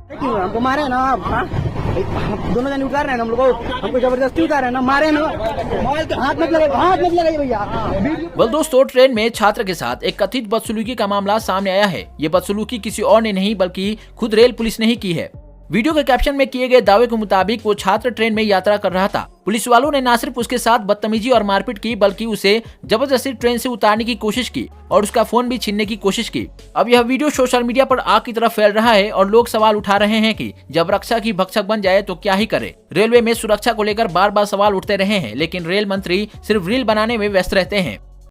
क्यों हमको मारे ना आप? दोनों जन उतार रहे हैं हम लोग को, हमको जबरदस्ती उतार रहे हैं ना, मारे ना। मोबाइल के हाथ मत लगाइए भैया। वेल दोस्तों, ट्रेन में छात्र के साथ एक कथित बदसलूकी का मामला सामने आया है। ये बदसलूकी किसी और ने नहीं बल्कि खुद रेल पुलिस ने ही की है। वीडियो के कैप्शन में किए गए दावे के मुताबिक वो छात्र ट्रेन में यात्रा कर रहा था। पुलिस वालों ने न सिर्फ उसके साथ बदतमीजी और मारपीट की बल्कि उसे जबरदस्ती ट्रेन से उतारने की कोशिश की और उसका फोन भी छीनने की कोशिश की। अब यह वीडियो सोशल मीडिया पर आग की तरफ फैल रहा है और लोग सवाल उठा रहे हैं कि जब रक्षा की भक्षक बन जाए तो क्या ही करे। रेलवे में सुरक्षा को लेकर बार बार सवाल उठते रहे हैं, लेकिन रेल मंत्री सिर्फ रील बनाने में व्यस्त रहते हैं।